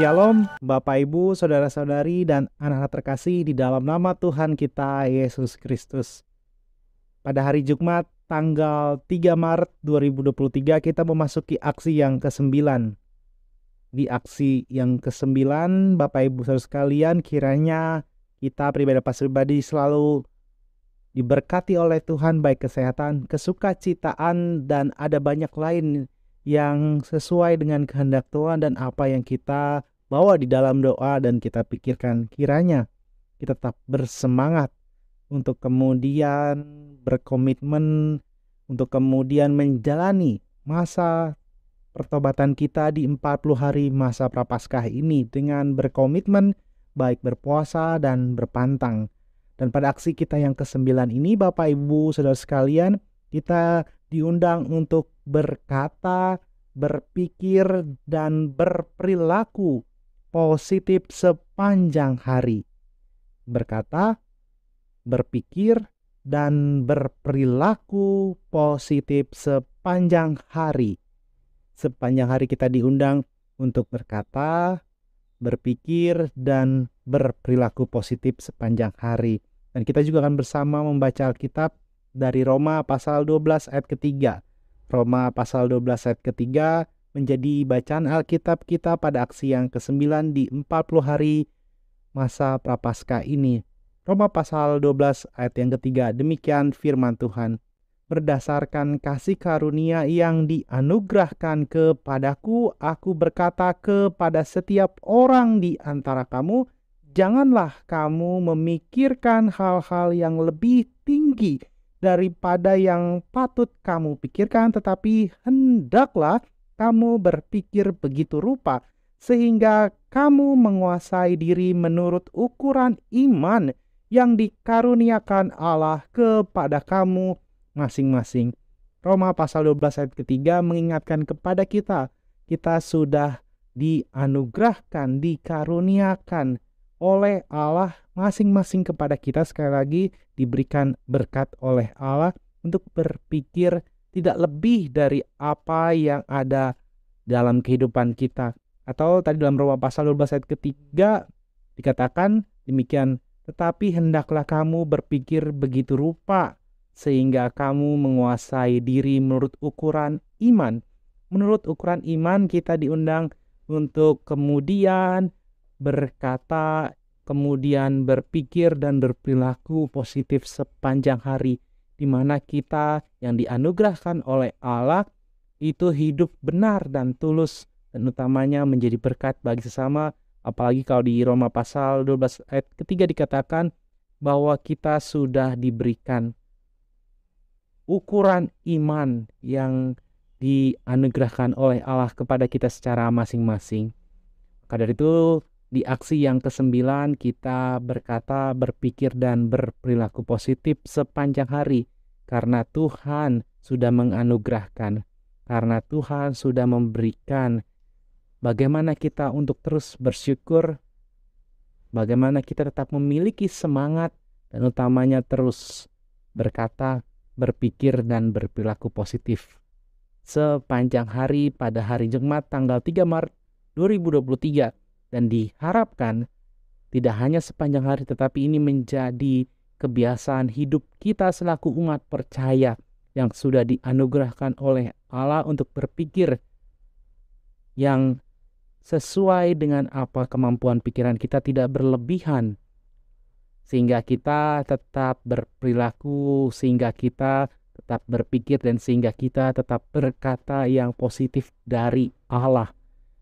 Shalom Bapak Ibu, Saudara-saudari, dan anak-anak terkasih di dalam nama Tuhan kita Yesus Kristus. Pada hari Jumat tanggal 3 Maret 2023 kita memasuki aksi yang ke-9. Di aksi yang ke-9 Bapak Ibu saudara sekalian, kiranya kita pribadi selalu diberkati oleh Tuhan, baik kesehatan, kesukacitaan, dan ada banyak lain yang sesuai dengan kehendak Tuhan dan apa yang kita bawa di dalam doa dan kita pikirkan. Kiranya kita tetap bersemangat untuk kemudian berkomitmen untuk kemudian menjalani masa pertobatan kita di 40 hari masa Prapaskah ini dengan berkomitmen baik berpuasa dan berpantang. Dan pada aksi kita yang ke-9 ini Bapak Ibu Saudara sekalian, kita diundang untuk berkata, berpikir, dan berperilaku positif sepanjang hari. Berkata, berpikir, dan berperilaku positif sepanjang hari. Sepanjang hari kita diundang untuk berkata, berpikir, dan berperilaku positif sepanjang hari. Dan kita juga akan bersama membaca Alkitab dari Roma pasal 12 ayat ketiga. Roma pasal 12 ayat ketiga menjadi bacaan Alkitab kita pada aksi yang ke-9 di 40 hari masa Prapaskah ini. Roma pasal 12 ayat yang ketiga, demikian firman Tuhan. Berdasarkan kasih karunia yang dianugerahkan kepadaku, aku berkata kepada setiap orang di antara kamu, janganlah kamu memikirkan hal-hal yang lebih tinggi daripada yang patut kamu pikirkan, tetapi hendaklah kamu berpikir begitu rupa, sehingga kamu menguasai diri menurut ukuran iman yang dikaruniakan Allah kepada kamu masing-masing. Roma pasal 12 ayat ketiga mengingatkan kepada kita sudah dianugerahkan, dikaruniakan oleh Allah masing-masing kepada kita, sekali lagi diberikan berkat oleh Allah untuk berpikir tidak lebih dari apa yang ada dalam kehidupan kita. Atau tadi dalam Roma pasal 12 ayat ketiga dikatakan demikian, tetapi hendaklah kamu berpikir begitu rupa sehingga kamu menguasai diri menurut ukuran iman. Menurut ukuran iman kita diundang untuk kemudian berkata, kemudian berpikir dan berperilaku positif sepanjang hari, di mana kita yang dianugerahkan oleh Allah itu hidup benar dan tulus, dan utamanya menjadi berkat bagi sesama. Apalagi kalau di Roma pasal 12 ayat ketiga dikatakan bahwa kita sudah diberikan ukuran iman yang dianugerahkan oleh Allah kepada kita secara masing-masing. Maka dari itu di aksi yang ke-9 kita berkata, berpikir, dan berperilaku positif sepanjang hari, karena Tuhan sudah menganugerahkan, karena Tuhan sudah memberikan. Bagaimana kita untuk terus bersyukur, bagaimana kita tetap memiliki semangat, dan utamanya terus berkata, berpikir, dan berperilaku positif sepanjang hari pada hari Jumat tanggal 3 Maret 2023. Dan diharapkan tidak hanya sepanjang hari, tetapi ini menjadi kebiasaan hidup kita selaku umat percaya yang sudah dianugerahkan oleh Allah untuk berpikir yang sesuai dengan apa kemampuan pikiran kita, tidak berlebihan, sehingga kita tetap berperilaku, sehingga kita tetap berpikir, dan sehingga kita tetap berkata yang positif dari Allah.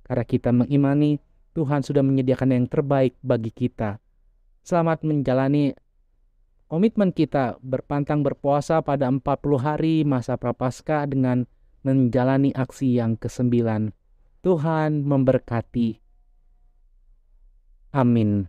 Karena kita mengimani Tuhan sudah menyediakan yang terbaik bagi kita. Selamat menjalani komitmen kita berpantang berpuasa pada 40 hari masa Prapaskah dengan menjalani aksi yang ke-9. Tuhan memberkati. Amin.